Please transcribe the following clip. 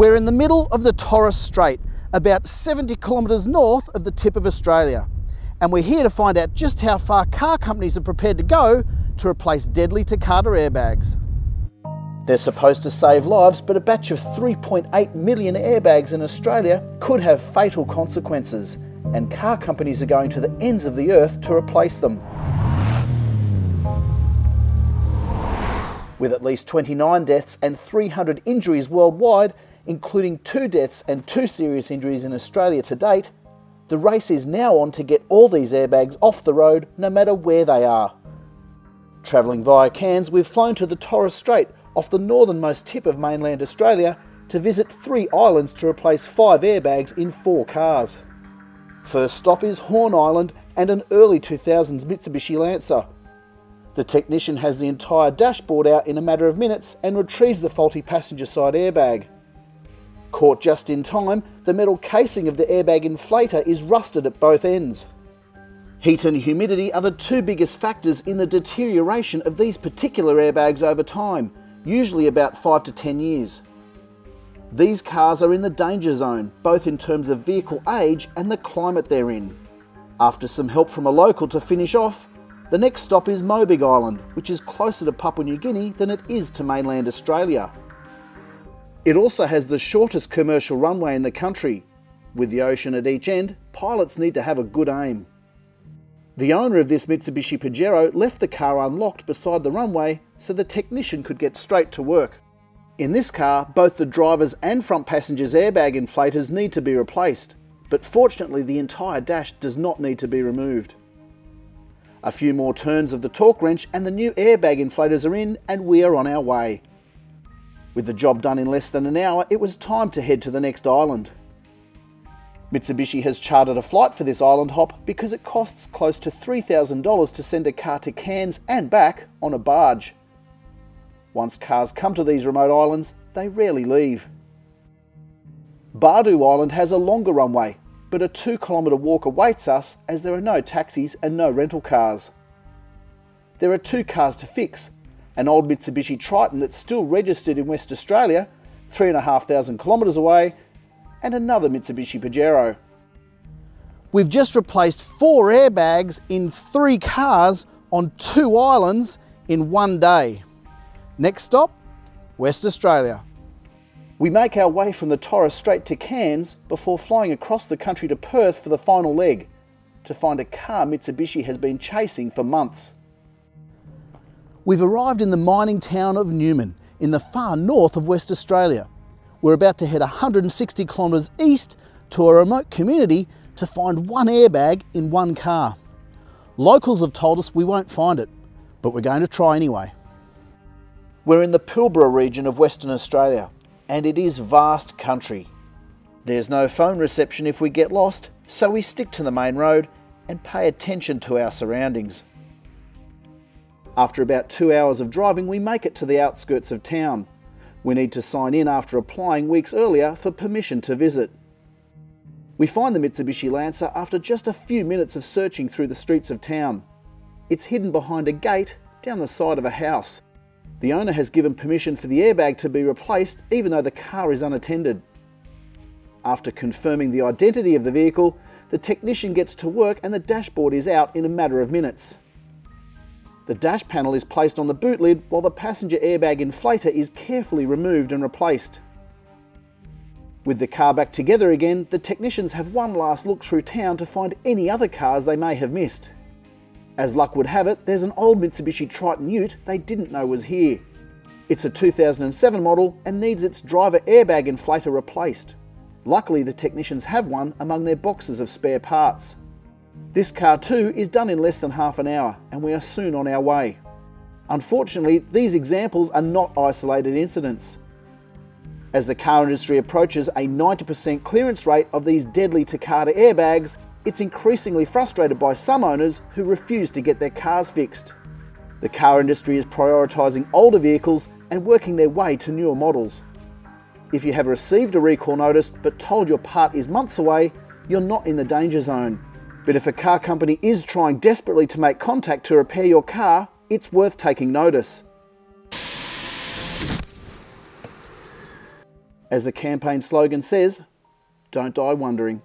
We're in the middle of the Torres Strait, about 70 kilometres north of the tip of Australia. And we're here to find out just how far car companies are prepared to go to replace deadly Takata airbags. They're supposed to save lives, but a batch of 3.8 million airbags in Australia could have fatal consequences, and car companies are going to the ends of the earth to replace them. With at least 29 deaths and 300 injuries worldwide, including 2 deaths and 2 serious injuries in Australia to date, the race is now on to get all these airbags off the road, no matter where they are. Travelling via Cairns, we've flown to the Torres Strait off the northernmost tip of mainland Australia to visit 3 islands to replace 5 airbags in 4 cars. First stop is Horn Island and an early 2000s Mitsubishi Lancer. The technician has the entire dashboard out in a matter of minutes and retrieves the faulty passenger side airbag. Caught just in time, the metal casing of the airbag inflator is rusted at both ends. Heat and humidity are the 2 biggest factors in the deterioration of these particular airbags over time, usually about 5 to 10 years. These cars are in the danger zone, both in terms of vehicle age and the climate they're in. After some help from a local to finish off, the next stop is Mobig Island, which is closer to Papua New Guinea than it is to mainland Australia. It also has the shortest commercial runway in the country. With the ocean at each end, pilots need to have a good aim. The owner of this Mitsubishi Pajero left the car unlocked beside the runway so the technician could get straight to work. In this car, both the driver's and front passenger's airbag inflators need to be replaced, but fortunately the entire dash does not need to be removed. A few more turns of the torque wrench and the new airbag inflators are in, and we are on our way. With the job done in less than an hour, it was time to head to the next island. Mitsubishi has chartered a flight for this island hop because it costs close to $3,000 to send a car to Cairns and back on a barge. Once cars come to these remote islands, they rarely leave. Bardu Island has a longer runway, but a 2-kilometre walk awaits us as there are no taxis and no rental cars. There are 2 cars to fix: an old Mitsubishi Triton that's still registered in West Australia, 3,500 kilometres away, and another Mitsubishi Pajero. We've just replaced 4 airbags in 3 cars on 2 islands in 1 day. Next stop, West Australia. We make our way from the Torres Strait to Cairns before flying across the country to Perth for the final leg, to find a car Mitsubishi has been chasing for months. We've arrived in the mining town of Newman, in the far north of West Australia. We're about to head 160 kilometres east to a remote community to find 1 airbag in 1 car. Locals have told us we won't find it, but we're going to try anyway. We're in the Pilbara region of Western Australia, and it is vast country. There's no phone reception if we get lost, so we stick to the main road and pay attention to our surroundings. After about 2 hours of driving, we make it to the outskirts of town. We need to sign in after applying weeks earlier for permission to visit. We find the Mitsubishi Lancer after just a few minutes of searching through the streets of town. It's hidden behind a gate down the side of a house. The owner has given permission for the airbag to be replaced even though the car is unattended. After confirming the identity of the vehicle, the technician gets to work and the dashboard is out in a matter of minutes. The dash panel is placed on the boot lid while the passenger airbag inflator is carefully removed and replaced. With the car back together again, the technicians have one last look through town to find any other cars they may have missed. As luck would have it, there's an old Mitsubishi Triton Ute they didn't know was here. It's a 2007 model and needs its driver airbag inflator replaced. Luckily, the technicians have one among their boxes of spare parts. This car too is done in less than half an hour, and we are soon on our way. Unfortunately, these examples are not isolated incidents. As the car industry approaches a 90% clearance rate of these deadly Takata airbags, it's increasingly frustrated by some owners who refuse to get their cars fixed. The car industry is prioritising older vehicles and working their way to newer models. If you have received a recall notice but told your part is months away, you're not in the danger zone. But if a car company is trying desperately to make contact to repair your car, it's worth taking notice. As the campaign slogan says, don't die wondering.